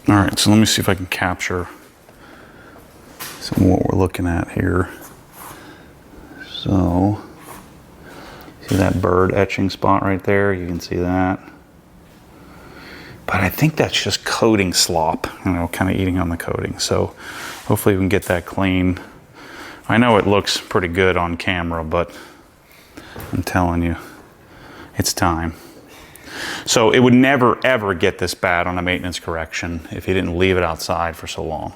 All right, so let me see if I can capture some of what we're looking at here. So, see that bird etching spot right there? You can see that. But I think that's just coating slop, you know, kind of eating on the coating. So hopefully we can get that clean. I know it looks pretty good on camera, but I'm telling you, it's time. So it would never ever get this bad on a maintenance correction if you didn't leave it outside for so long.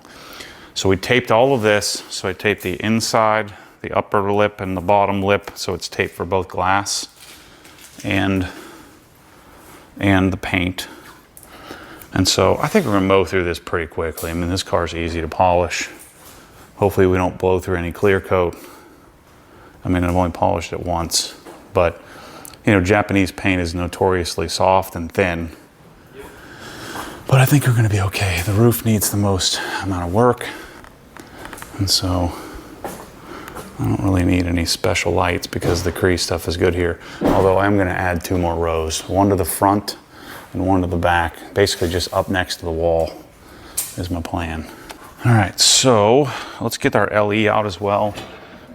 So we taped all of this. So I taped the inside, the upper lip and the bottom lip. So it's taped for both glass and the paint. And so I think we're gonna mow through this pretty quickly. I mean, this car's easy to polish. Hopefully we don't blow through any clear coat. I mean, I've only polished it once, but you know, Japanese paint is notoriously soft and thin. But I think we're gonna be okay. The roof needs the most amount of work. And so I don't really need any special lights because the crease stuff is good here. Although I'm gonna add 2 more rows, one to the front and one to the back, basically just up next to the wall is my plan. All right, so let's get our LE out as well.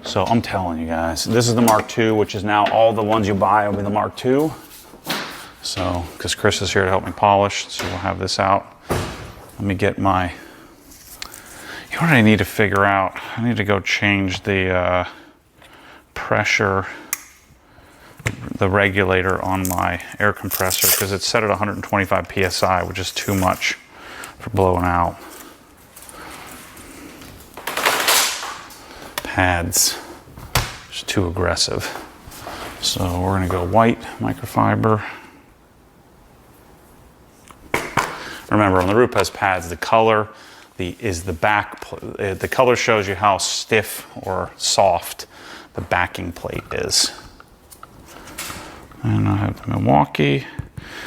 So I'm telling you guys, this is the Mark II, which is now all the ones you buy will be the Mark II. So, because Chris is here to help me polish, so we'll have this out. Let me get my, you know what I need to figure out? I need to go change the pressure, the regulator on my air compressor, because it's set at 125 PSI, which is too much for blowing out. Pads, it's too aggressive. So we're gonna go white microfiber. Remember, on the Rupes pads, the color is the back. The color shows you how stiff or soft the backing plate is. And I have the Milwaukee.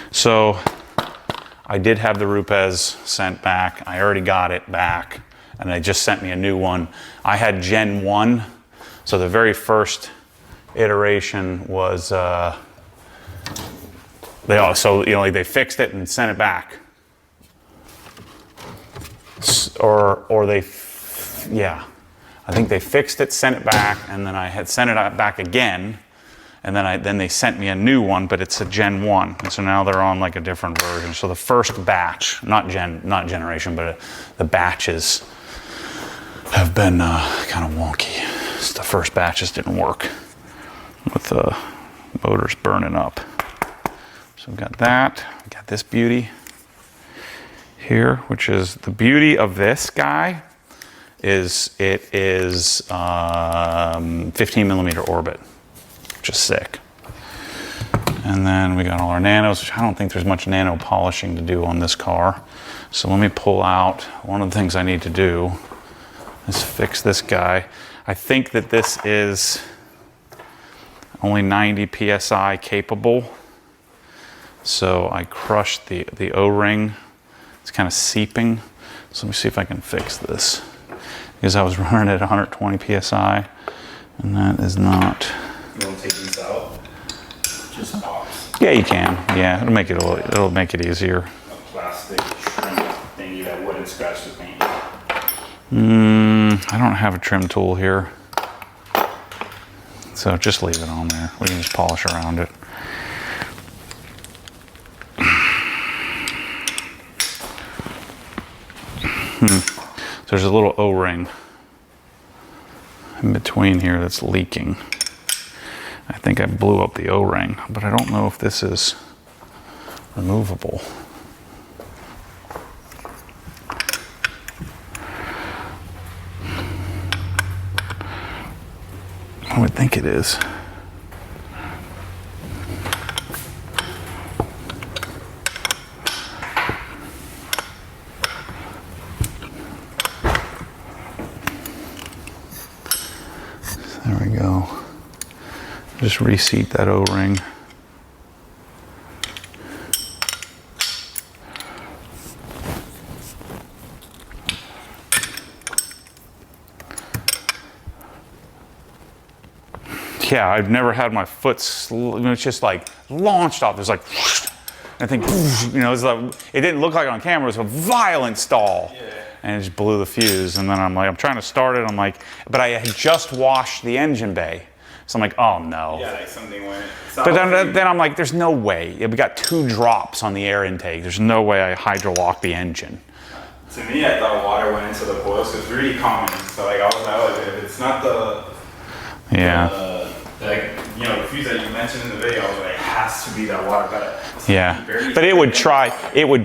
So I did have the Rupes sent back. I already got it back, and they just sent me a new one. I had Gen 1, so the very first iteration was, they fixed it and sent it back. I think they fixed it, sent it back, and then I had sent it back again, and then they sent me a new one, but it's a Gen 1, and so now they're on like a different version. So the first batch, not generation, but the batches have been kind of wonky. The first batches didn't work with the motors burning up. So we've got that. We've got this beauty here, which is the beauty of this guy is it is 15 millimeter orbit, which is sick. And then we got all our nanos, which I don't think there's much nano polishing to do on this car. So let me pull out, one of the things I need to do is fix this guy. I think that this is only 90 PSI capable. So I crushed the O-ring. It's kind of seeping. So let me see if I can fix this. Because I was running at 120 PSI, and that is not. You want to take these out? Just box. Yeah, you can. Yeah, it'll make it easier. A plastic trim thingy that wouldn't scratch the paint. I don't have a trim tool here. So just leave it on there. We can just polish around it. There's a little O-ring in between here that's leaking. I think I blew up the O-ring, but I don't know if this is removable. I would think it is. There we go. Just reseat that O-ring. Yeah, I've never had my foot, it's just like launched off. There's like, whoosh, I think, you know, it didn't look like on camera, it was a violent stall. Yeah. And it just blew the fuse. And then I'm like, I'm trying to start it. I'm like, but I had just washed the engine bay. So I'm like, oh no. Yeah, like something went. But then I'm like, there's no way. We got 2 drops on the air intake. There's no way I hydrolocked the engine. To me, I thought water went into the coils. It's really common. So like I was like, if it's not the like, you know, the fuse that you mentioned in the video, I was like, it has to be that water. But it would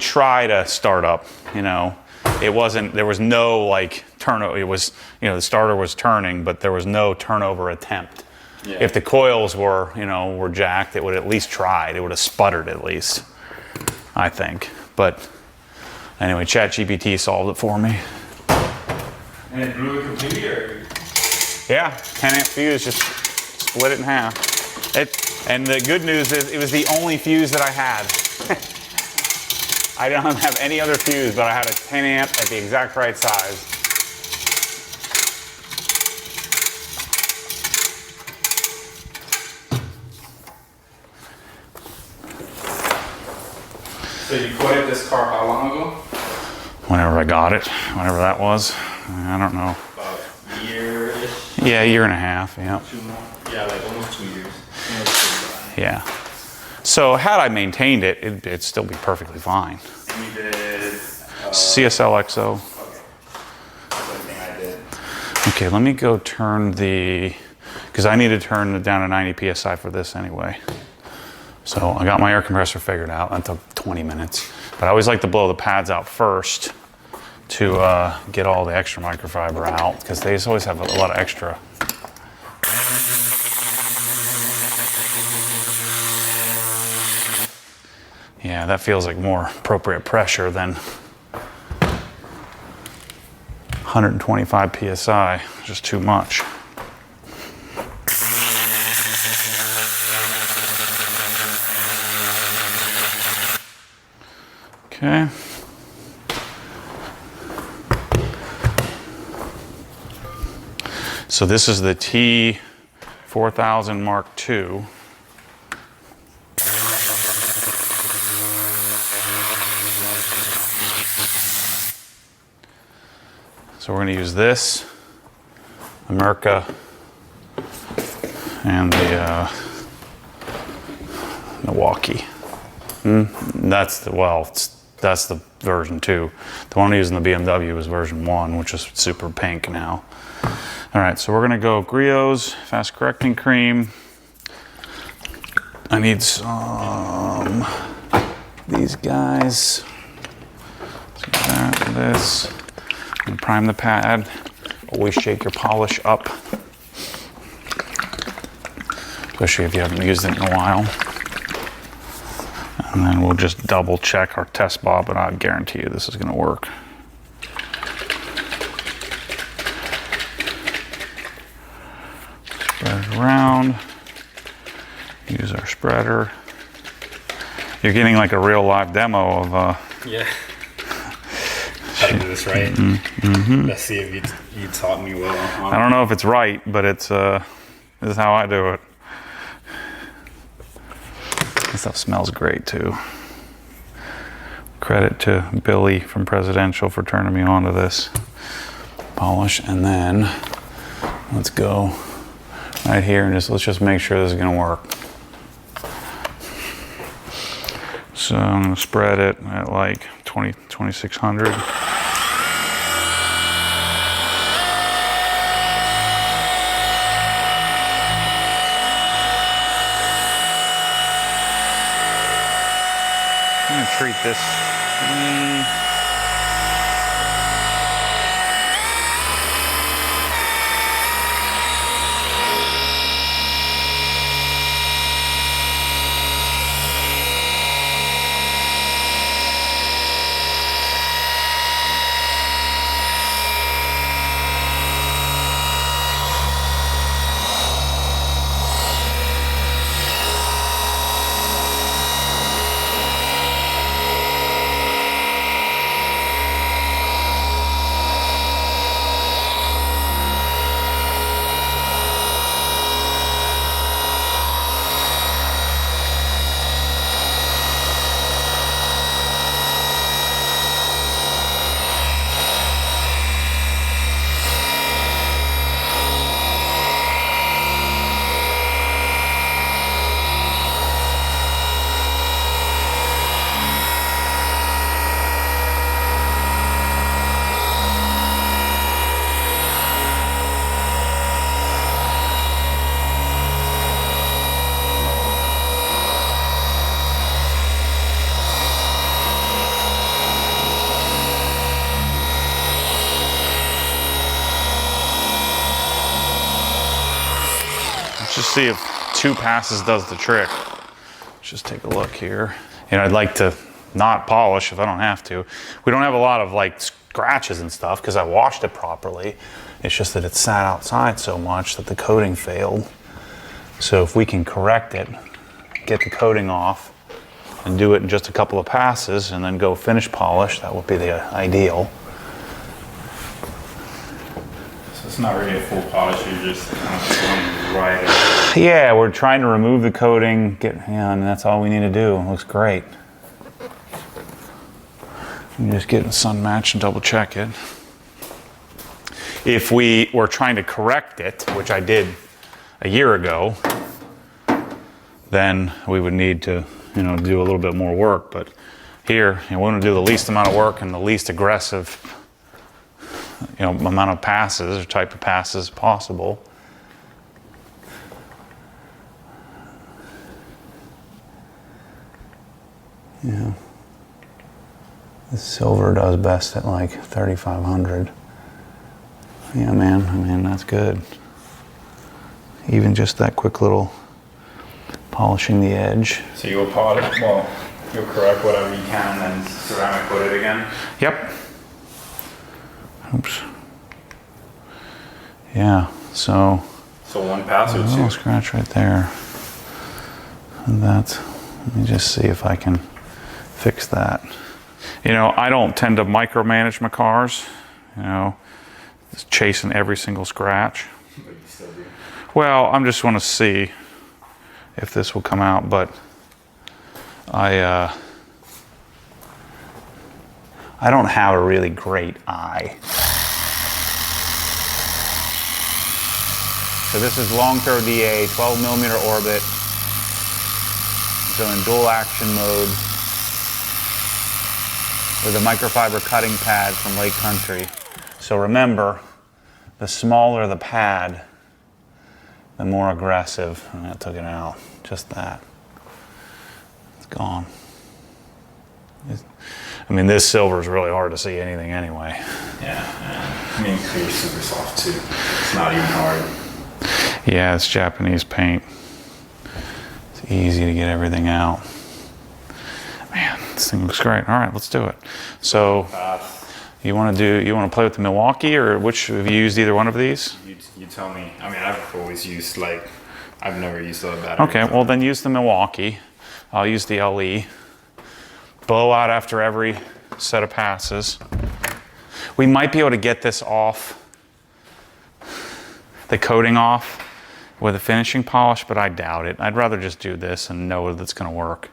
try to start up, you know. It wasn't, there was no like turnover. It was, you know, the starter was turning, but there was no turnover attempt. Yeah. If the coils were, you know, were jacked, it would at least tried. It would have sputtered at least, I think. But anyway, ChatGPT solved it for me. And it blew it completely, or? Yeah, 10 amp fuse, just split it in half. And the good news is it was the only fuse that I had. I don't have any other fuse, but I had a 10 amp at the exact right size. So you quoted this car how long ago? Whenever I got it, whenever that was. I don't know. About a year-ish? Yeah, a year and a half, yeah. 2 more? Yeah, like almost 2 years. Yeah. So had I maintained it, it'd still be perfectly fine. And you did... CSL XO. Okay. That's the thing I did. Okay, let me go turn because I need to turn it down to 90 PSI for this anyway. So I got my air compressor figured out. That took 20 minutes. But I always like to blow the pads out first to get all the extra microfiber out, because they always have a lot of extra. Yeah, that feels like more appropriate pressure than 125 PSI, just too much. Okay. So this is the T4000 Mark II. So we're going to use this, America, and the Milwaukee. That's the version 2. The one I'm using the BMW is version 1, which is super pink now. All right, so we're gonna go Griot's fast correcting cream. I need some these guys. So that, this. I'm gonna prime the pad. Always shake your polish up, especially if you haven't used it in a while. And then we'll just double check our test bob, but I guarantee you this is gonna work. Spread it around. Use our spreader. You're getting like a real live demo of yeah. How to do this right. Mm-hmm. Let's see if you taught me well. I don't know if it's right, but it's this is how I do it. This stuff smells great too. Credit to Billy from Presidential for turning me on to this polish. And then let's go right here and let's just make sure this is gonna work. So I'm gonna spread it at like 2600. I'm gonna treat this. just see if 2 passes does the trick. Let's just take a look here. You know, I'd like to not polish if I don't have to. We don't have a lot of like scratches and stuff because I washed it properly. It's just that it sat outside so much that the coating failed. So if we can correct it, get the coating off, and do it in just a couple of passes, and then go finish polish, that would be the ideal. So it's not really a full polish, you're just kind of going right. Yeah, we're trying to remove the coating, and that's all we need to do. It looks great. You just get the sun match and double check it. If we were trying to correct it, which I did a year ago, then we would need to, you know, do a little bit more work. But here, you know, we want to do the least amount of work and the least aggressive, you know, amount of passes or type of passes possible. Yeah. The silver does best at like 3,500. Yeah, man, I mean, that's good. Even just that quick little polishing the edge. So you'll polish, well, you'll correct whatever you can and then ceramic coat it again? Yep. Oops. Yeah, so. So 1 pass or 2? A little scratch right there. And that, let me just see if I can fix that. You know, I don't tend to micromanage my cars, you know, just chasing every single scratch. But you still do. Well, I'm just want to see if this will come out, but I don't have a really great eye. So this is long throw DA, 12 millimeter orbit. So in dual action mode with a microfiber cutting pad from Lake Country. So remember, the smaller the pad, the more aggressive. And that took it out, just that. It's gone. I mean, this silver is really hard to see anything anyway. Yeah. I mean, clear's super soft too. It's not even hard. Yeah, it's Japanese paint. It's easy to get everything out. Man, this thing looks great. All right, let's do it. So, you want to play with the Milwaukee, or which have you used either one of these? You tell me. I mean, I've always used I've never used a battery. Okay, well then use the Milwaukee. I'll use the LE. Blow out after every set of passes. We might be able to get this off, the coating off, with a finishing polish, but I doubt it. I'd rather just do this and know that it's going to work.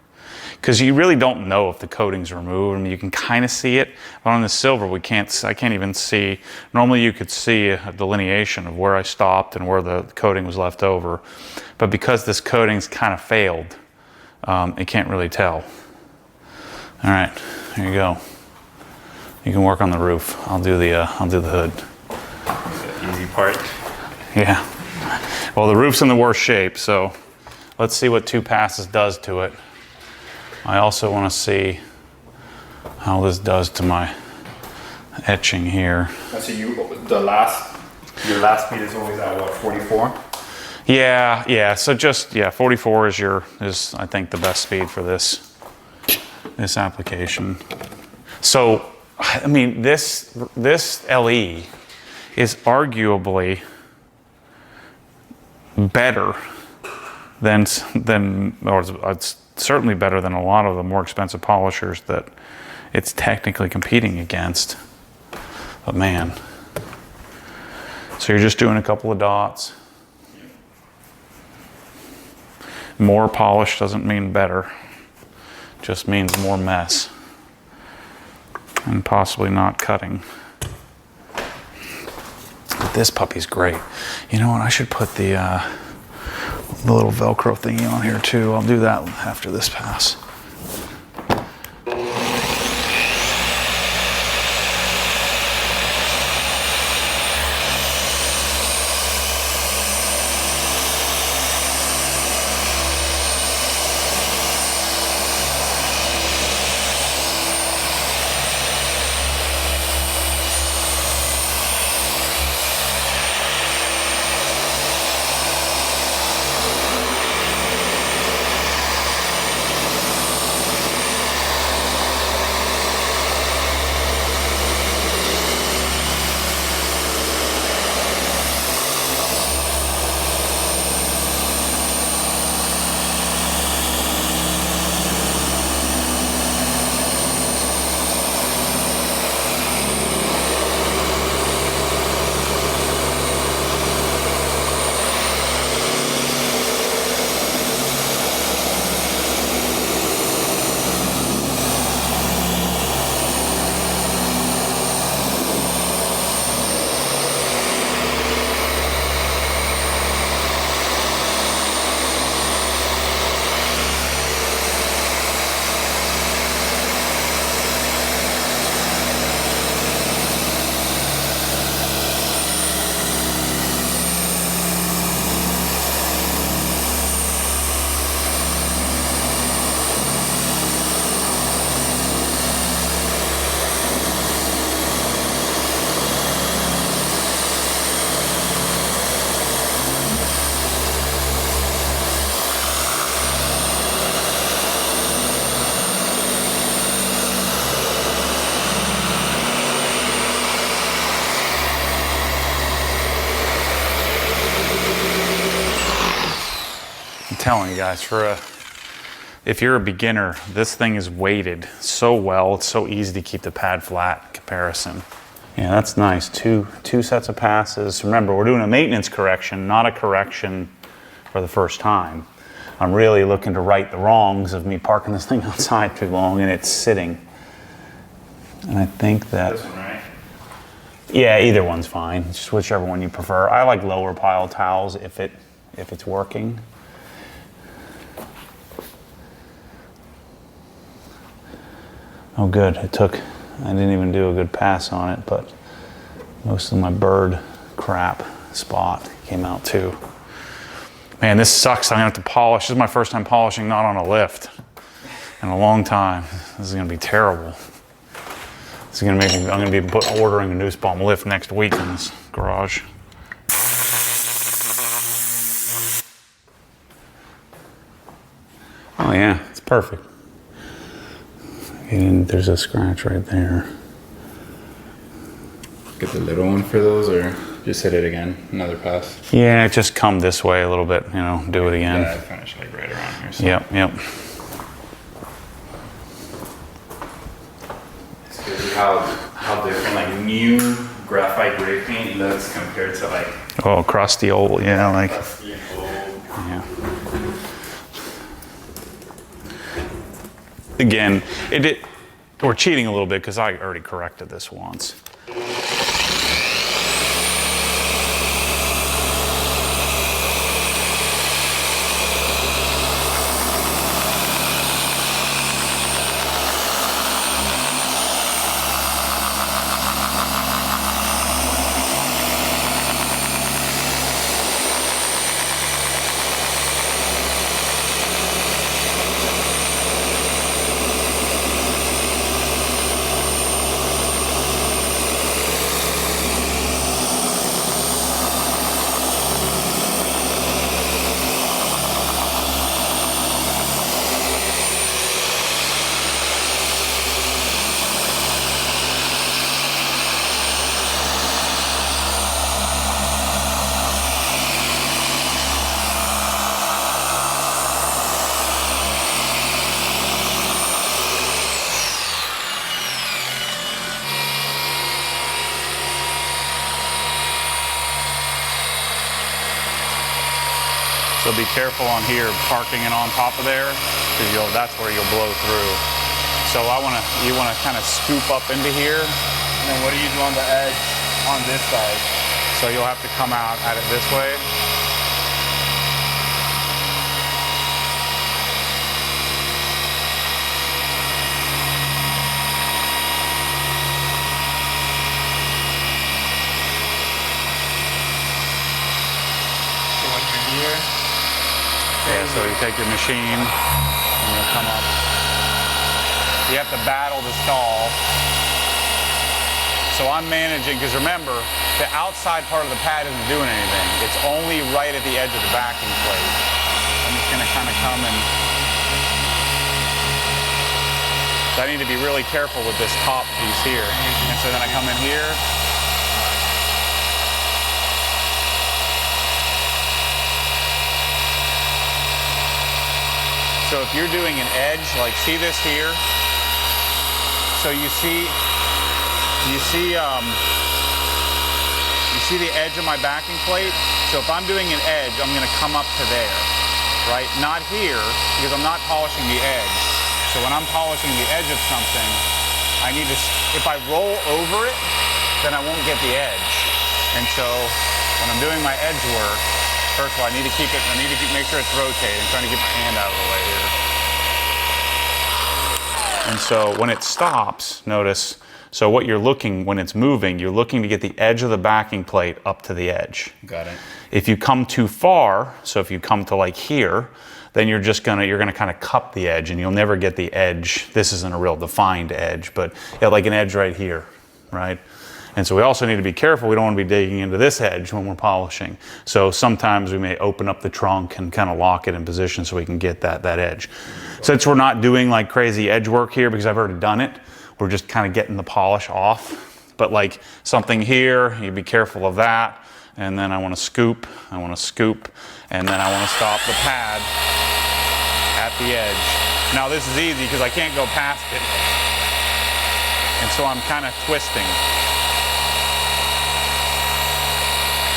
Because you really don't know if the coating's removed. I mean, you can kind of see it, but on the silver, I can't even see. Normally you could see a delineation of where I stopped and where the coating was left over. But because this coating's kind of failed, you can't really tell. All right, here you go. You can work on the roof. I'll do the hood. The easy part. Yeah. Well, the roof's in the worst shape, so let's see what 2 passes does to it. I also want to see how this does to my etching here. So your last speed is always at what, 44? Yeah. So just 44 is I think the best speed for this application. So I mean this LE is arguably better than or it's certainly better than a lot of the more expensive polishers that it's technically competing against. But man, so you're just doing a couple of dots. More polish doesn't mean better, just means more mess and possibly not cutting. But this puppy's great. You know what, I should put the little Velcro thingy on here too. I'll do that after this pass. I'm telling you guys, if you're a beginner, this thing is weighted so well. It's so easy to keep the pad flat in comparison. Yeah, that's nice. Two sets of passes. Remember, we're doing a maintenance correction, not a correction for the first time. I'm really looking to right the wrongs of me parking this thing outside too long and it's sitting. And I think that... This one, right? Yeah, either one's fine. Just whichever one you prefer. I like lower pile towels if it's working. Oh good, I didn't even do a good pass on it, but most of my bird crap spot came out too. Man, this sucks. I'm gonna have to polish. This is my first time polishing not on a lift in a long time. This is gonna be terrible. This is gonna make me, I'm gonna be ordering a Noose Bomb lift next week in this garage. Oh yeah, it's perfect. And there's a scratch right there. Get the little one for those, or just hit it again, another pass? Yeah, just come this way a little bit, do it again. Yeah, I finished like right around here. So. Yep. It's crazy how different like new graphite gray paint looks compared to like crusty old, crusty and old. Yeah. Again, we're cheating a little bit because I already corrected this once. So be careful on here, parking it on top of there, because that's where you'll blow through. So you want to kind of scoop up into here. And then what do you do on the edge on this side? So you'll have to come out at it this way. So when you're here, Yeah, so you take your machine and you'll come up. You have to battle the stall. So I'm managing, because remember, the outside part of the pad isn't doing anything. It's only right at the edge of the backing plate. I'm just gonna kind of come and... So I need to be really careful with this top piece here. And so then I come in here. So if you're doing an edge, like see this here? So you see the edge of my backing plate? So if I'm doing an edge, I'm gonna come up to there, right? Not here, because I'm not polishing the edge. So when I'm polishing the edge of something, I need to, if I roll over it, then I won't get the edge. And so when I'm doing my edge work, first of all, I need to make sure it's rotating. I'm trying to get my hand out of the way here. And so when it stops, notice, so what you're looking, when it's moving, you're looking to get the edge of the backing plate up to the edge. got it. If you come too far, so if you come to like here, then you're gonna kind of cup the edge and you'll never get the edge. This isn't a real defined edge, but yeah, like an edge right here, right? And so we also need to be careful. We don't want to be digging into this edge when we're polishing. So sometimes we may open up the trunk and kind of lock it in position so we can get that edge. Since we're not doing like crazy edge work here because I've already done it, we're just kind of getting the polish off. But like something here, you be careful of that. and then I want to scoop, and then I want to stop the pad at the edge. Now this is easy because I can't go past it, and so I'm kind of twisting.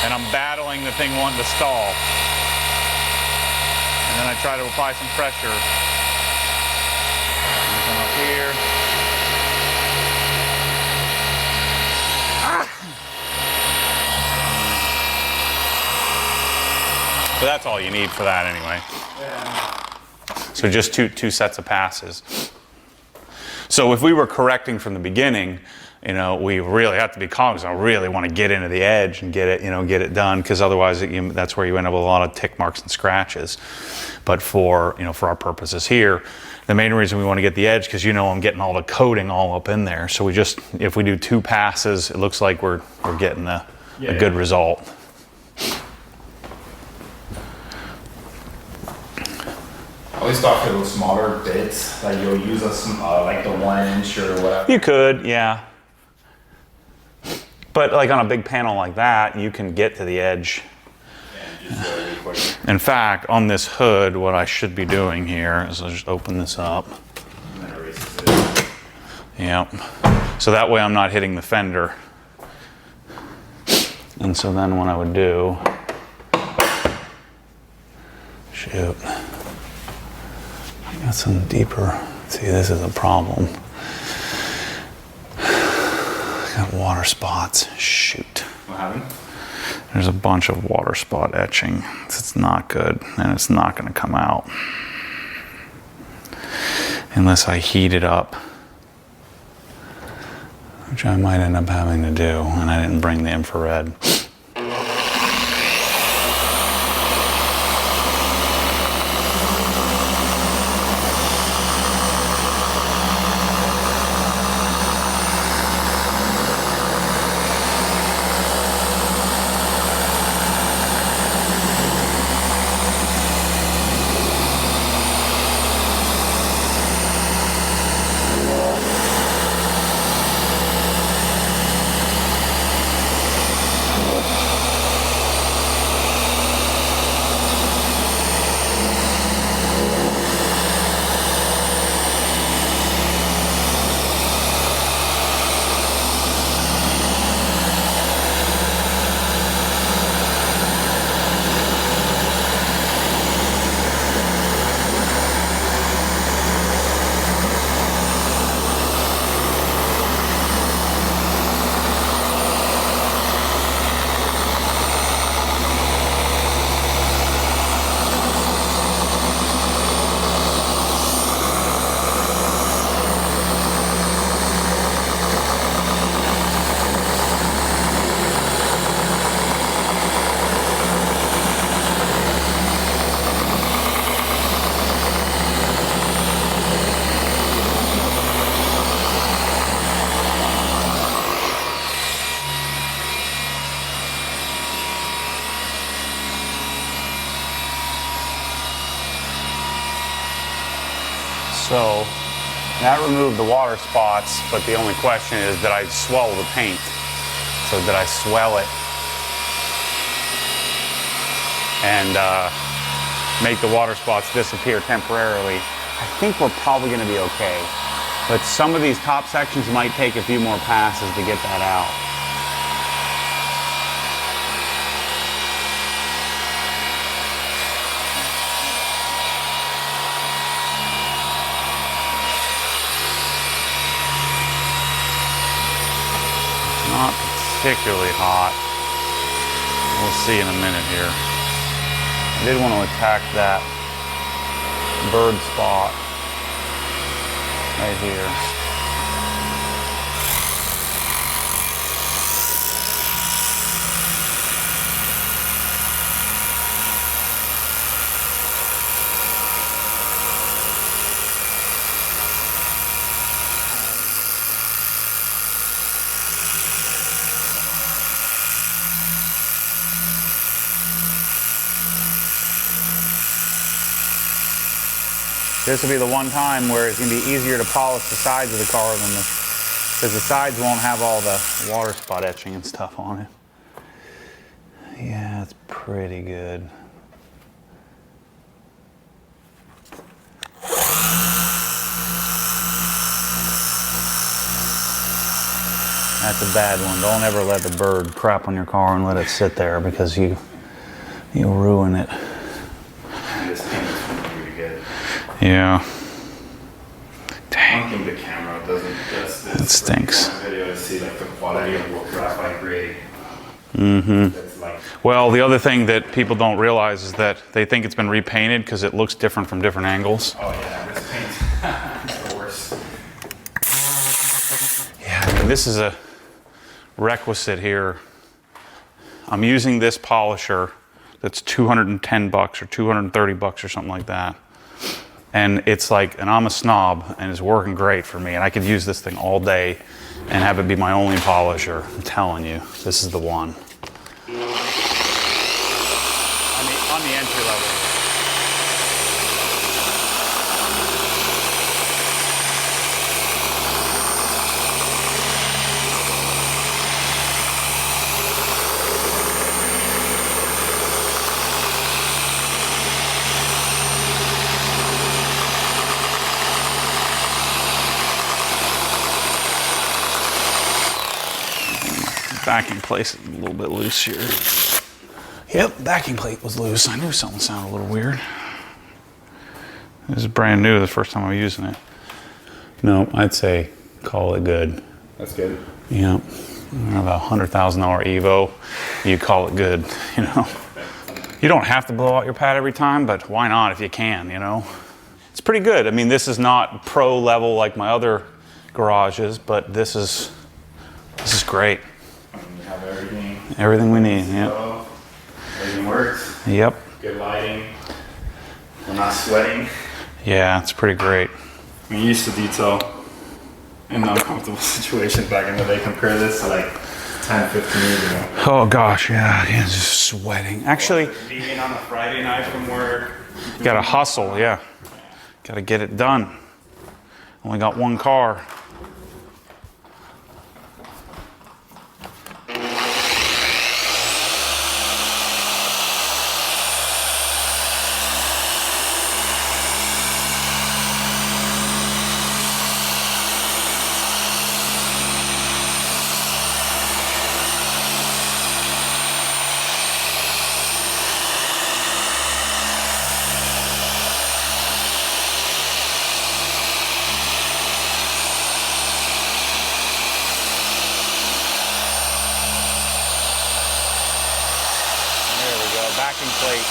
And I'm battling the thing wanting to stall. And then I try to apply some pressure. Come up here. But that's all you need for that anyway. So just two sets of passes. So if we were correcting from the beginning, you know, we really have to be cognizant. I really want to get into the edge and get it, you know, get it done, because otherwise that's where you end up with a lot of tick marks and scratches. But for, you know, for our purposes here, the main reason we want to get the edge, because, you know, I'm getting all the coating all up in there. So we just, if we do 2 passes, it looks like we're getting a good result. I always thought for those smaller bits, like you'll use like the 1 inch or whatever. You could, yeah. But like on a big panel like that, you can get to the edge. Yeah, just really quick. In fact, on this hood, what I should be doing here is I'll just open this up. And then erases it. Yep. So that way I'm not hitting the fender. And so then what I would do, shoot. I got some deeper, see, this is a problem. Got water spots, shoot. What happened? There's a bunch of water spot etching. It's not good, and it's not gonna come out unless I heat it up, which I might end up having to do, and I didn't bring the infrared. So that removed the water spots, but the only question is, did I swell the paint? So did I swell it and make the water spots disappear temporarily? I think we're probably going to be okay. But some of these top sections might take a few more passes to get that out. Not particularly hot. We'll see in a minute here. I did want to attack that bird spot right here. This will be the one time where it's going to be easier to polish the sides of the car than because the sides won't have all the water spot etching and stuff on it. Yeah, it's pretty good. That's a bad one. Don't ever let the bird crap on your car and let it sit there because you'll ruin it. And this paint is pretty good. Yeah. I don't think the camera doesn't just. It stinks. Video to see like the quality of what graphite grade. Mm-hmm. Like, well, the other thing that people don't realize is that they think it's been repainted because it looks different from different angles. oh yeah, this paint is the worst. Yeah, I mean, this is a requisite here. I'm using this polisher that's $210 or $230 or something like that. And it's like, and I'm a snob and it's working great for me. And I could use this thing all day and have it be my only polisher. I'm telling you, this is the one. On the entry level. Backing plate is a little bit loose here. Yep, backing plate was loose. I knew something sounded a little weird. This is brand new, the first time I'm using it. No, I'd say call it good. That's good. Yep. About $100,000 Evo, you call it good, you know. You don't have to blow out your pad every time, but why not if you can, you know? It's pretty good. I mean, this is not pro level like my other garages, but this is great. I mean, you have everything. Everything we need, yep. So, everything works. Yep. Good lighting. We're not sweating. Yeah, it's pretty great. We used to detail in uncomfortable situations back in the day. Compare this to like 10, 15 years ago. Oh gosh, yeah, just sweating. Actually, Leaving on a Friday night from work. gotta hustle, yeah. Gotta get it done. Only got one car. There we go, backing plate.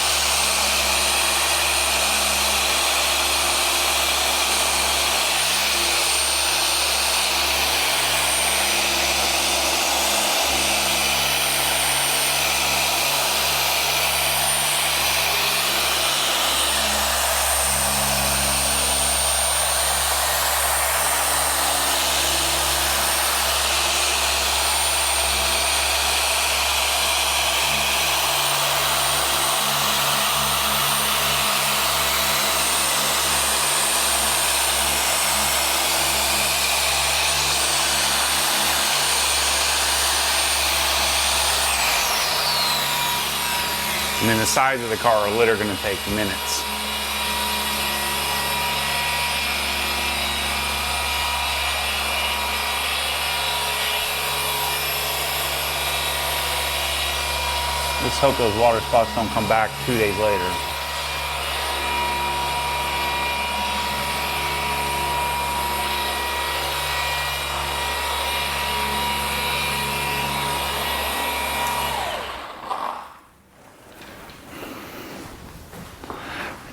And then the sides of the car are literally gonna take minutes. Let's hope those water spots don't come back 2 days later.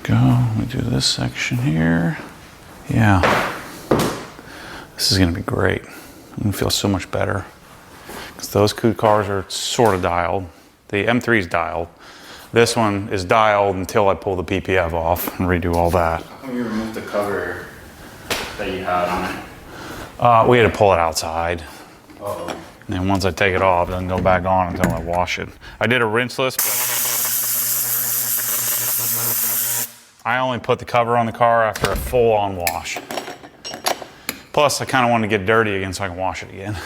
Go, let me do this section here. Yeah, this is gonna be great. I'm gonna feel so much better. Because those coupe cars are sort of dialed. The M3's dialed. This one is dialed until I pull the PPF off and redo all that. How come you removed the cover that you had on it? We had to pull it outside. Uh-oh. And then once I take it off, it doesn't go back on until I wash it. I did a rinseless, but I only put the cover on the car after a full-on wash. Plus, I kind of wanted to get dirty again so I can wash it again.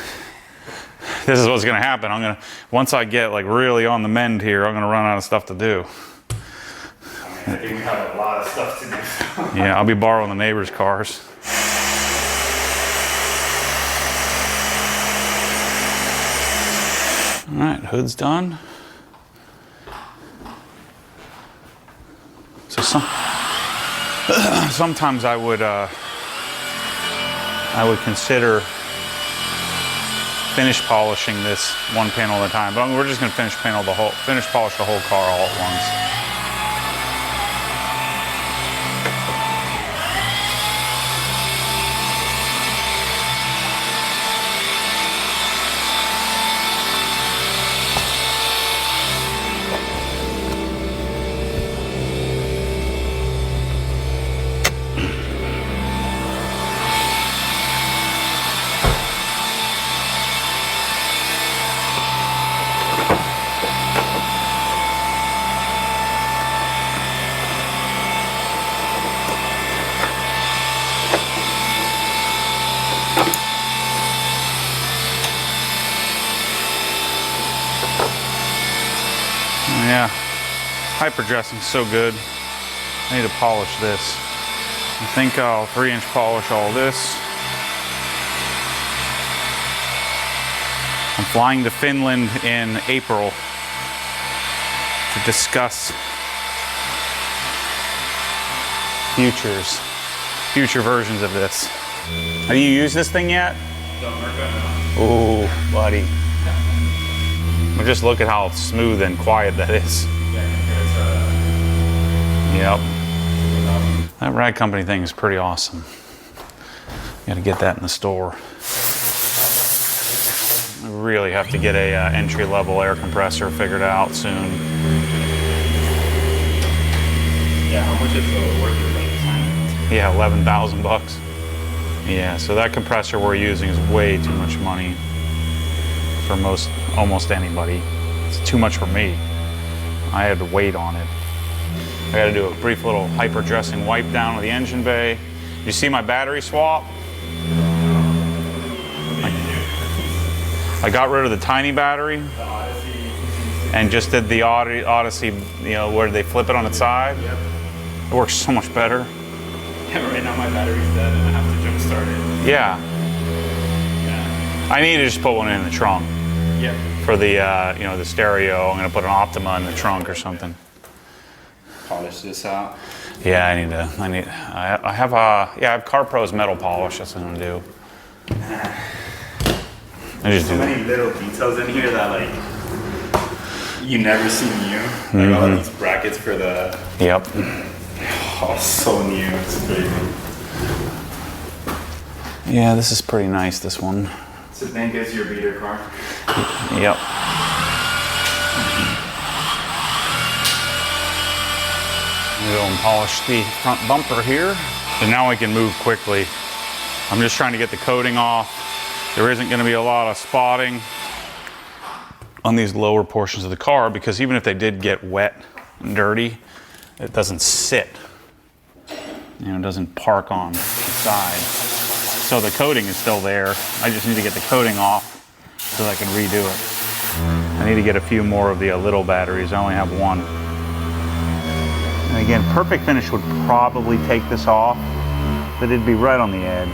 this is what's gonna happen. Once I get like really on the mend here, I'm gonna run out of stuff to do. I think we have a lot of stuff to do. Yeah, I'll be borrowing the neighbors' cars. All right, hood's done. So sometimes I would consider finish polishing this one panel at a time, but we're just gonna finish polish the whole car all at once. Yeah, hyperdressing's so good. I need to polish this. I think I'll 3-inch polish all this. I'm flying to Finland in April to discuss future versions of this. Have you used this thing yet? Don't work right now. Oh, buddy. But just look at how smooth and quiet that is. Yep. That Rag Company thing is pretty awesome. You gotta get that in the store. I really have to get a entry-level air compressor figured out soon. Yeah, how much is the working rate? Yeah, 11,000 bucks. Yeah, so that compressor we're using is way too much money for almost anybody. It's too much for me. I had to wait on it. I got to do a brief little hyper dressing wipe down of the engine bay. You see my battery swap? I got rid of the tiny battery and just did the Odyssey, you know, where they flip it on its side. Yep. It works so much better. Yeah, right now my battery's dead and I have to jump start it. Yeah. Yeah. I need to just put one in the trunk. Yep. For the, you know, the stereo. I'm gonna put an Optima in the trunk or something. Polish this out. Yeah, I have CarPro's metal polish. That's what I'm gonna do. I just So do. many little details in here that like you never see new. Like all of these brackets for the Yep. oh, so new. It's crazy. Yeah, this is pretty nice. This one. So think is your beater car. Yep. I'm gonna go and polish the front bumper here. And now I can move quickly. I'm just trying to get the coating off. There isn't gonna be a lot of spotting on these lower portions of the car because even if they did get wet and dirty, it doesn't sit. You know, it doesn't park on the side. So the coating is still there. I just need to get the coating off so that I can redo it. I need to get a few more of the little batteries. I only have one. And again, perfect finish would probably take this off, but it'd be right on the edge.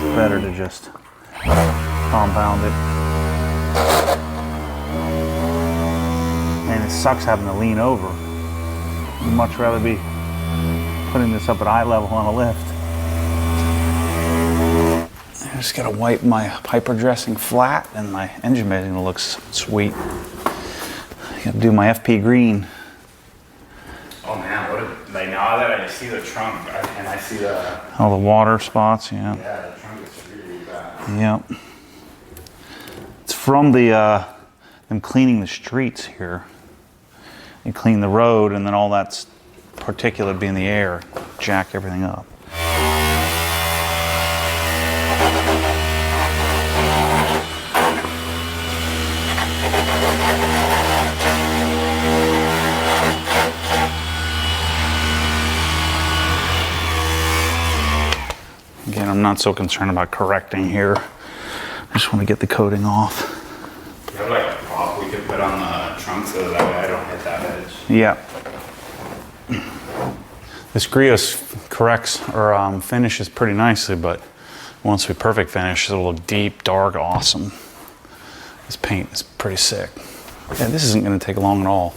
It's better to just compound it. And it sucks having to lean over. I'd much rather be putting this up at eye level on a lift. I just gotta wipe my hyper dressing flat and my engine bay looks sweet. I gotta do my FP green. Oh man, like now that I see the trunk and I see the All the water spots, yeah. the trunk is really bad. Yep. It's from the them cleaning the streets here. They clean the road and then all that particulate be in the air, jack everything up. Again, I'm not so concerned about correcting here. I just want to get the coating off. You have like a prop we could put on the trunk so that way I don't hit that edge. Yeah. This Griot's corrects or finishes pretty nicely, but once we perfect finish, it'll look deep, dark, awesome. This paint is pretty sick. Yeah, this isn't going to take long at all.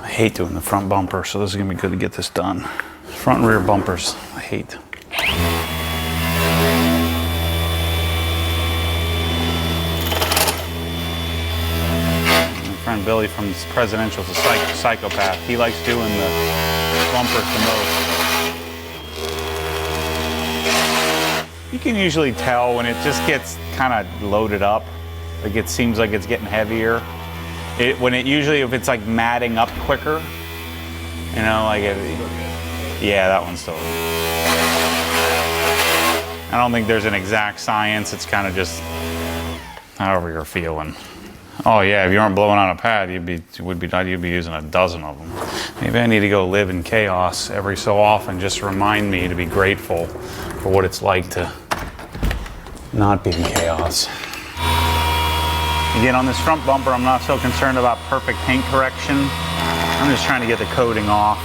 I hate doing the front bumper, so this is gonna be good to get this done. Front and rear bumpers, I hate. My friend Billy from Presidential's a psychopath. He likes doing the bumpers the most. You can usually tell when it just gets kind of loaded up. Like it seems like it's getting heavier. When it usually, if it's like matting up quicker, you know, like yeah, that one's still. I don't think there's an exact science. It's kind of just however you're feeling. Oh yeah, if you aren't blowing on a pad, you'd be using a dozen of them. Maybe I need to go live in chaos every so often, just to remind me to be grateful for what it's like to not be in chaos. Again, on this front bumper, I'm not so concerned about perfect paint correction. I'm just trying to get the coating off.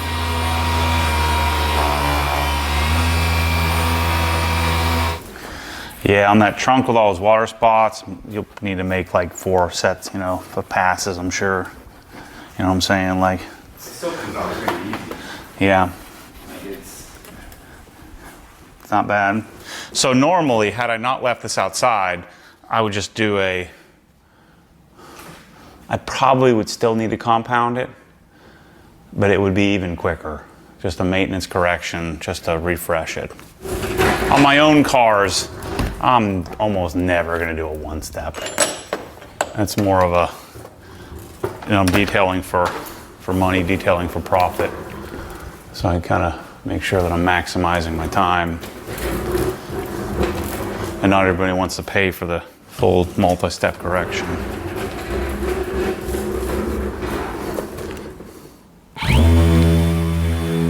Yeah, on that trunk with all those water spots, you'll need to make like 4 sets, you know, of passes, I'm sure. You know what I'm saying? Like, It still comes out pretty easy. yeah, Like it's not bad. So normally, had I not left this outside, I would just do I probably would still need to compound it, but it would be even quicker. Just a maintenance correction, just to refresh it. On my own cars, I'm almost never gonna do a one-step. That's more of a, you know, detailing for money, detailing for profit. So I kind of make sure that I'm maximizing my time. And not everybody wants to pay for the full multi-step correction.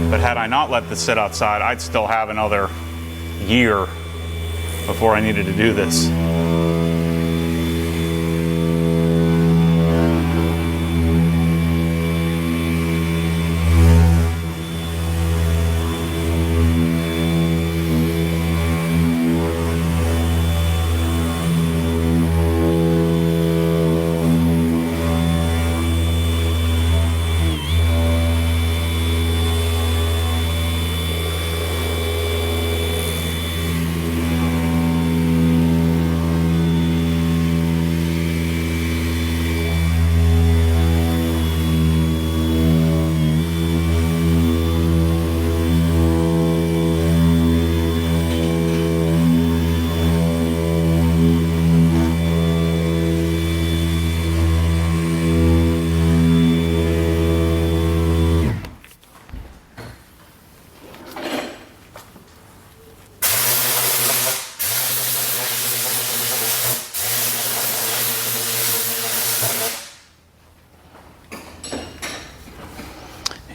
But had I not let this sit outside, I'd still have another year before I needed to do this.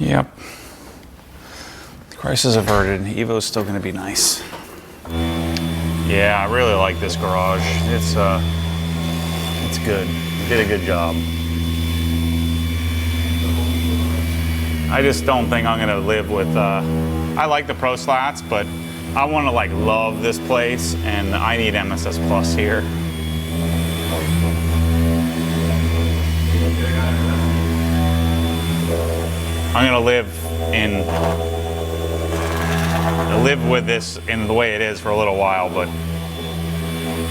Yep. Crisis averted. Evo's still going to be nice. Yeah, I really like this garage. It's good. You did a good job. I just don't think I'm going to live with. I like the Pro Slats, but I want to like love this place, and I need MSS Plus here. I'm gonna live with this in the way it is for a little while, but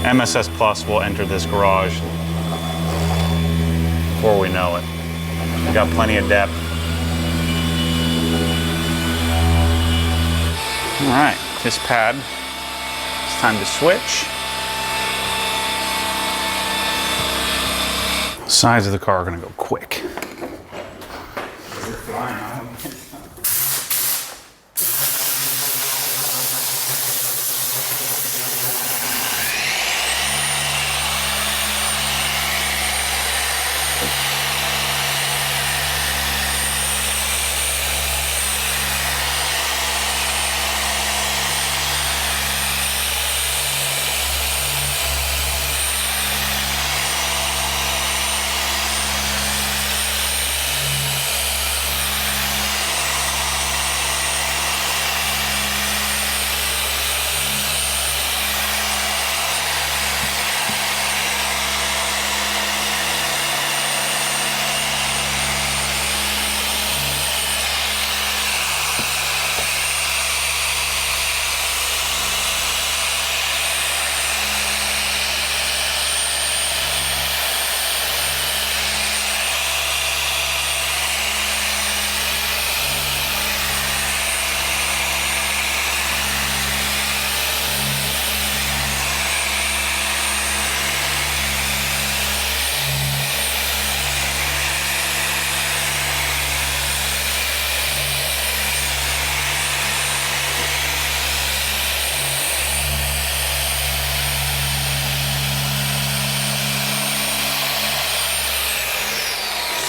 MSS Plus will enter this garage before we know it. We got plenty of depth. All right, this pad, it's time to switch. Sides of the car are gonna go quick. We're flying out.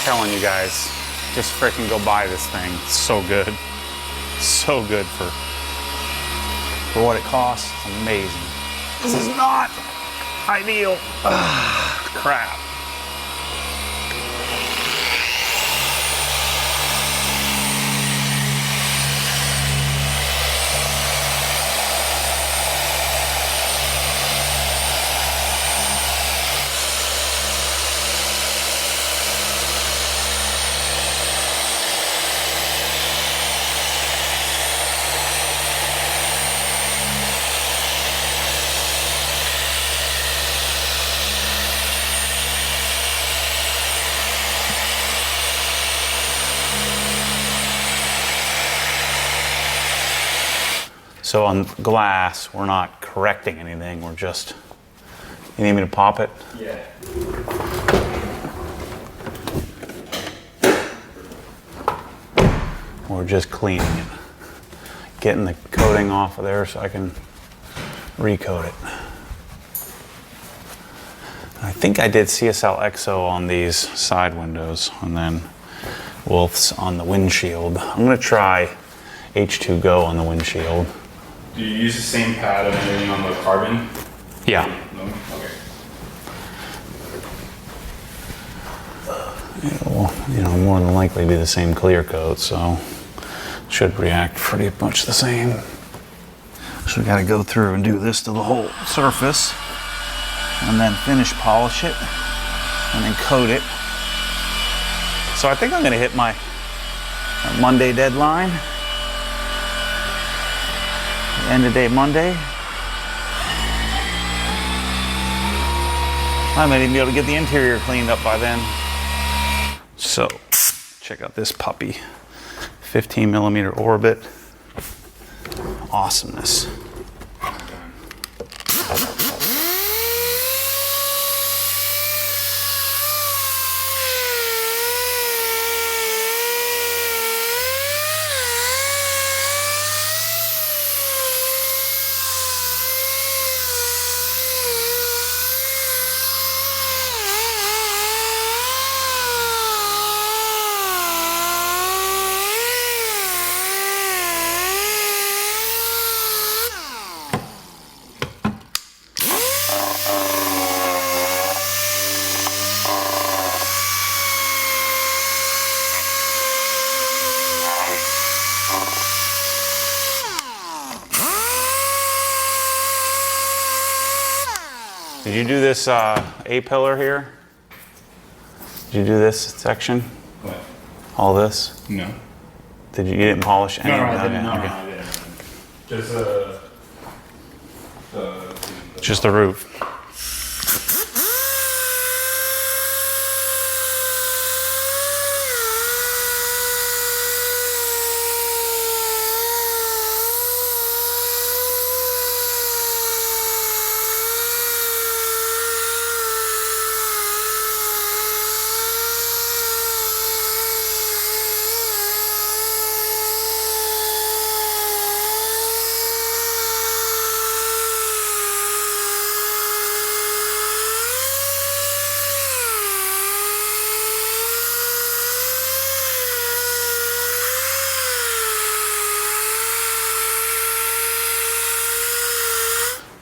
Telling you guys, just freaking go buy this thing. It's so good. So good for what it costs. It's amazing. This is not ideal. Crap. So on glass, we're not correcting anything. We're just, you need me to pop it? Yeah. We're just cleaning it. Getting the coating off of there so I can recoat it. I think I did CSL XO on these side windows and then Wolf's on the windshield. I'm gonna try H2Go on the windshield. Do you use the same pad and everything on the carbon? Yeah. No? Okay. It'll, more than likely be the same clear coat, so should react pretty much the same. So we got to go through and do this to the whole surface, and then finish polish it, and then coat it. So I think I'm going to hit my Monday deadline. End of day Monday. I might even be able to get the interior cleaned up by then. So, check out this puppy. 15 millimeter orbit. Awesomeness. Did you do this A-pillar here? Did you do this section? What? All this? No. You didn't polish any No, of that? I didn't. No, Okay. I didn't. Just Just the roof.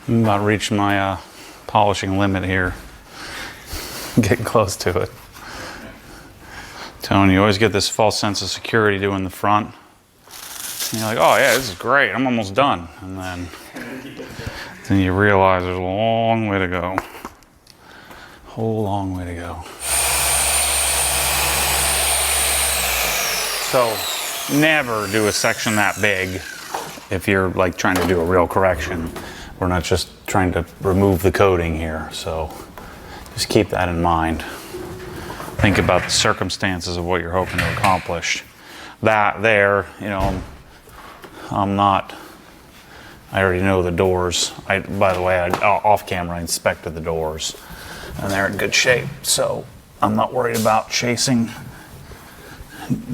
I'm about reaching my polishing limit here. Getting close to it. Telling you, always get this false sense of security doing the front. And you're like, oh yeah, this is great, I'm almost done. And then you realize there's a long way to go. Whole long way to go. So never do a section that big if you're like trying to do a real correction. We're not just trying to remove the coating here, so just keep that in mind. Think about the circumstances of what you're hoping to accomplish. That there, you know, I already know the doors. By the way, off camera I inspected the doors and they're in good shape, so I'm not worried about chasing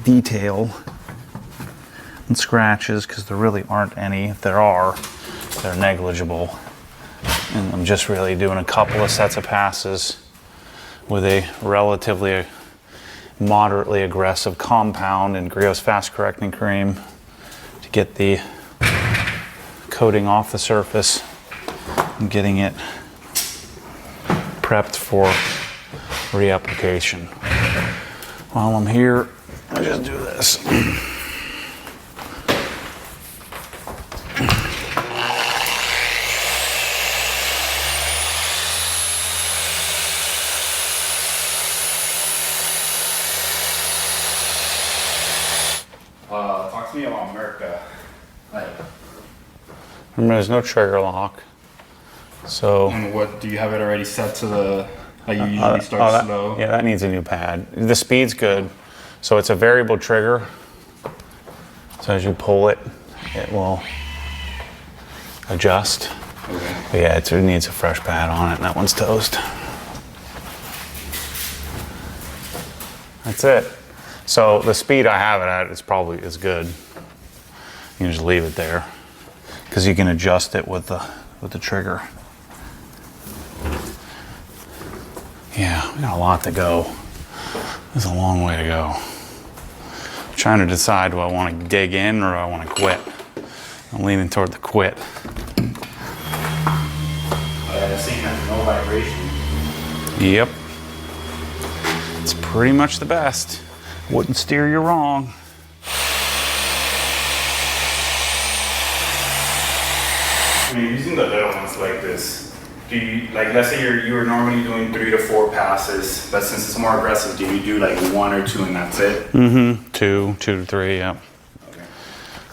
detail and scratches because there really aren't any. If there are, they're negligible. And I'm just really doing a couple of sets of passes with a relatively moderately aggressive compound and Griot's fast correcting cream to get the coating off the surface and getting it prepped for reapplication. While I'm here, I just do this. Talk to me about Merca. Like, Remember, there's no trigger lock. So and what do you have it already set to the? How you usually start slow. Yeah, that needs a new pad. The speed's good. So it's a variable trigger. So as you pull it, it will adjust. Okay. But yeah, it needs a fresh pad on it, and that one's toast. That's it. So the speed I have it at is good. You can just leave it there because you can adjust it with the trigger. Yeah, we got a lot to go. There's a long way to go. I'm trying to decide, do I want to dig in or do I want to quit? I'm leaning toward the quit. This thing has no vibration. Yep. It's pretty much the best. Wouldn't steer you wrong. I mean, using the little ones like this, do you, like, let's say you were normally doing 3 to 4 passes, but since it's more aggressive, do you do like 1 or 2 and that's it? Mm-hmm. 2 to 3, yep. Okay.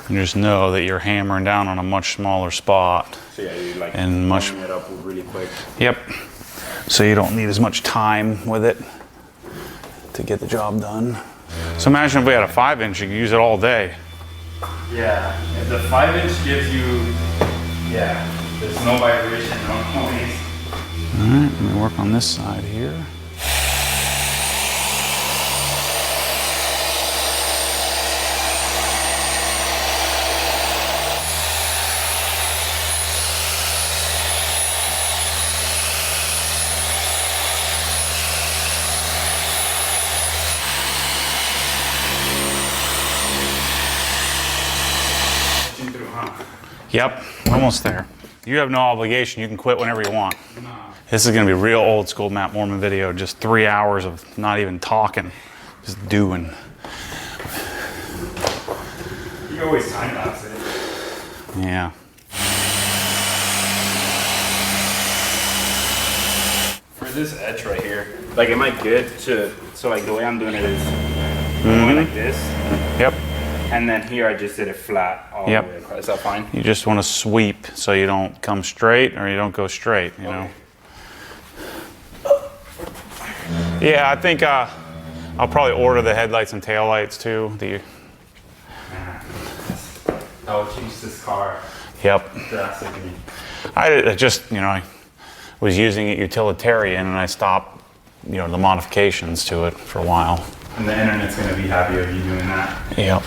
And just know that you're hammering down on a much smaller spot. So yeah, you like And much- warming it up really quick. Yep. So you don't need as much time with it to get the job done. So imagine if we had a 5-inch, you could use it all day. Yeah, if the 5-inch gives you, yeah, there's no vibration, no noise. All right, let me work on this side here. Yep, almost there. You have no obligation. You can quit whenever you want. This is going to be real old school Matt Mormon video. Just 3 hours of not even talking, just doing. You can always time lapse it. Yeah. For this edge right here, like, am I good to, so like the way I'm doing it is, I'm going like this, Yep. and then here I just did it flat all Yep. the way across. Is that fine? You just want to sweep so you don't come straight or you don't go straight, you know. Yeah, I think I'll probably order the headlights and taillights too. I will change this car Yep. drastically. I just, I was using it utilitarian and I stopped, the modifications to it for a while. And the internet's going to be happy with you doing that. Yep.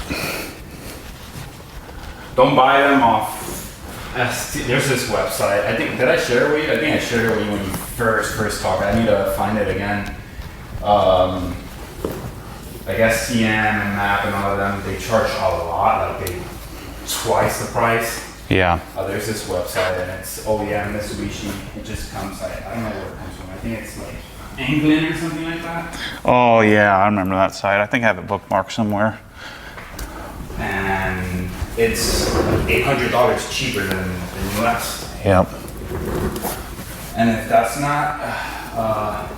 Don't buy them off. There's this website. I think, did I share it with you? I think I shared it with you when you first talked. I need to find it again. I guess CN and MAP and all of them, they charge a lot, like twice the price. Yeah. There's this website and it's Mitsubishi. It just comes like, I don't know where it comes from. I think it's like England or something like that. Oh yeah, I remember that site. I think I have it bookmarked somewhere. And it's $800 cheaper than the US. Yep. And if that's not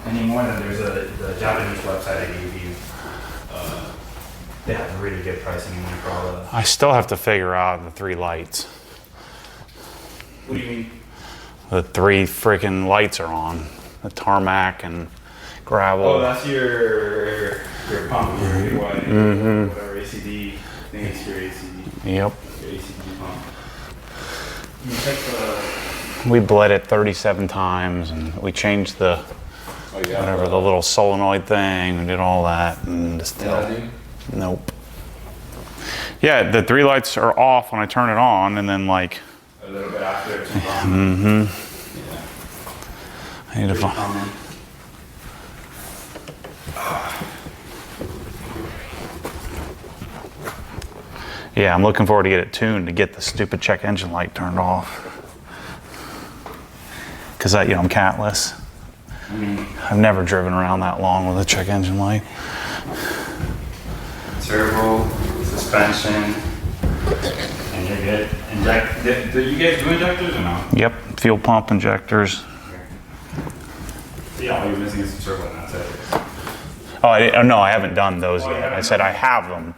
anymore, then there's the Japanese website I gave you. They have really good pricing in for all of. I still have to figure out the 3 lights. What do you mean? The 3 freaking lights are on. The tarmac and gravel. Oh, that's your pump, your whatever ACD. I think it's your ACD. Yep. Your ACD pump. You check the. We bled it 37 times and we changed the whatever the little solenoid thing. We did all that and still. Nope. Yeah, the 3 lights are off when I turn it on, and then like A little bit after it's on. Yeah. I need to find. Yeah, I'm looking forward to get it tuned to get the stupid check engine light turned off. Cause I'm catless. I've never driven around that long with a check engine light. Turbo, suspension, and you're good. Do you guys do injectors or no? Yep, fuel pump injectors. Yeah, all you're missing is the turbo and that's it. Oh, no, I haven't done those yet. I said I have them.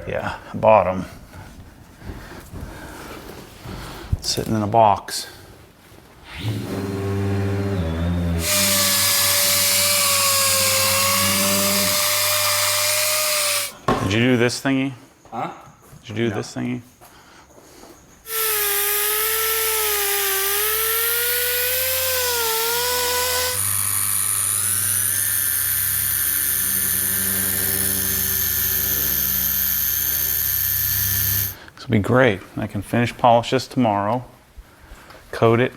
Yeah, I bought them. Sitting in a box. Did you do this thingy? Huh? Did you do this thingy? This will be great. I can finish polish this tomorrow, coat it.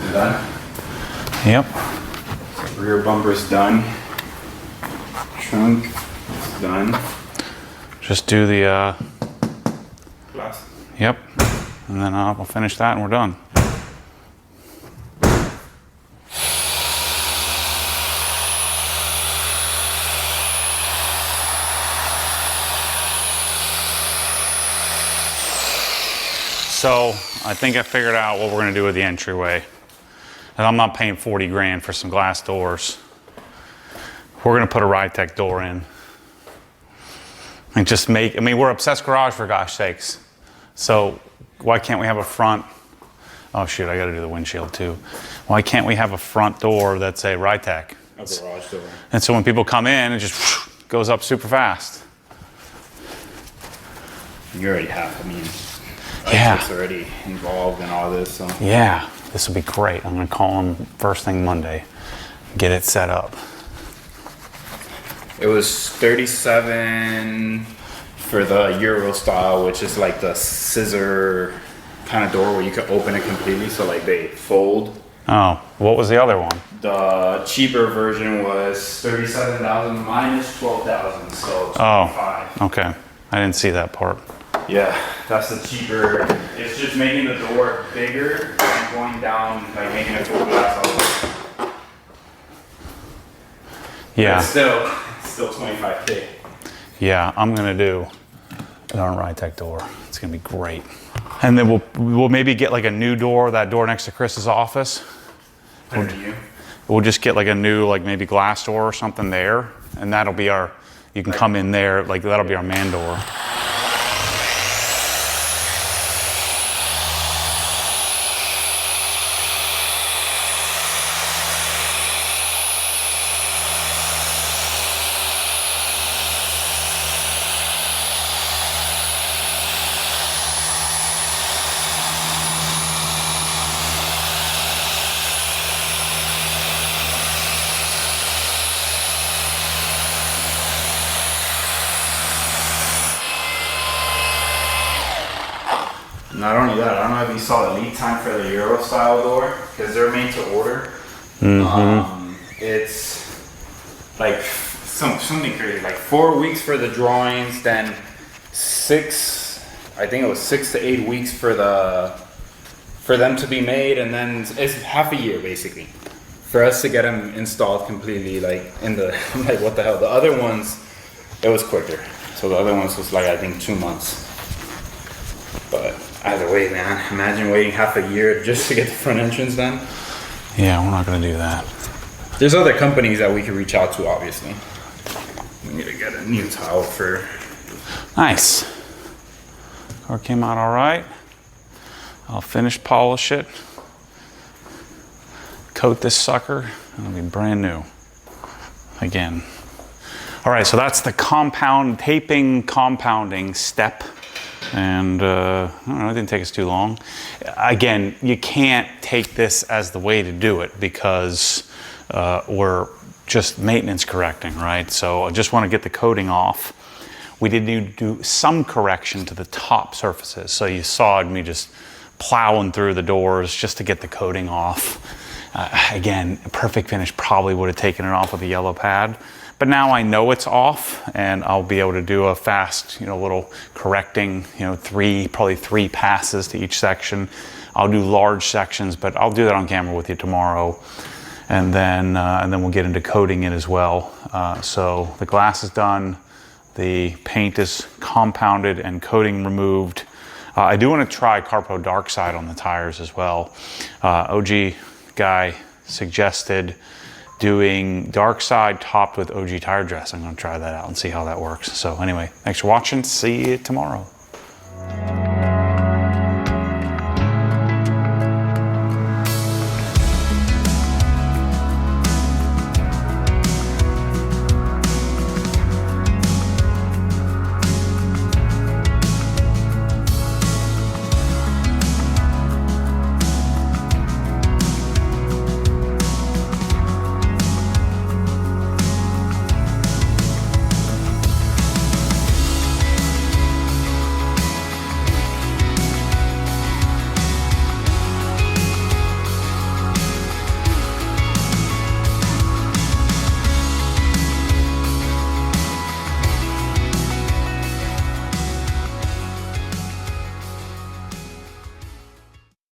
You done? Yep. Rear bumper's done. Trunk is done. Just do the, Glass. yep. And then I'll finish that and we're done. So I think I figured out what we're gonna do with the entryway. And I'm not paying 40 grand for some glass doors. We're gonna put a Rytec door in. And just we're Obsessed Garage for gosh sakes. So why can't we have a front, oh shoot, I gotta do the windshield too. Why can't we have a front door that's a Rytec? A garage door. And so when people come in, it just goes up super fast. You already have, Yeah. It's already involved in all this, so. Yeah, this will be great. I'm gonna call them first thing Monday, get it set up. It was 37 for the Euro style, which is like the scissor kind of door where you can open it completely, so like they fold. Oh, what was the other one? The cheaper version was 37,000 minus 12,000, so 25. Okay, I didn't see that part. Yeah, that's the cheaper. It's just making the door bigger and going down, like making it full glass all. Yeah, It's still 25K. yeah, I'm gonna do an Rytec door. It's gonna be great. And then we'll maybe get like a new door, that door next to Chris's office. We'll just get like a new, like maybe glass door or something there, and that'll be our, you can come in there, like that'll be our man door. Not only that, I don't know if you saw the lead time for the Euro style door, because they're made to order. It's like something crazy, like 4 weeks for the drawings, then 6 I think it was 6 to 8 weeks for them to be made, and then it's half a year basically for us to get them installed completely, like in the like what the hell. The other ones, it was quicker. So the other ones was like I think 2 months. But either way, man, imagine waiting half a year just to get the front entrance done. Yeah, we're not gonna do that. There's other companies that we could reach out to, obviously. We need to get a new towel for. Nice. Car came out all right. I'll finish polish it, coat this sucker, and it'll be brand new again. All right, so that's the compounding step. And I don't know, it didn't take us too long. Again, you can't take this as the way to do it because we're just maintenance correcting, right? So I just want to get the coating off. We did need to do some correction to the top surfaces. So you saw me just plowing through the doors just to get the coating off. Again, a perfect finish probably would have taken it off with a yellow pad. But now I know it's off, and I'll be able to do a fast, little correcting, probably 3 passes to each section. I'll do large sections, but I'll do that on camera with you tomorrow. And then we'll get into coating it as well. So the glass is done, the paint is compounded and coating removed. I do want to try Carpo Dark Side on the tires as well. OG guy suggested doing dark side topped with OG tire dress. I'm going to try that out and see how that works. So anyway, thanks for watching. See you tomorrow.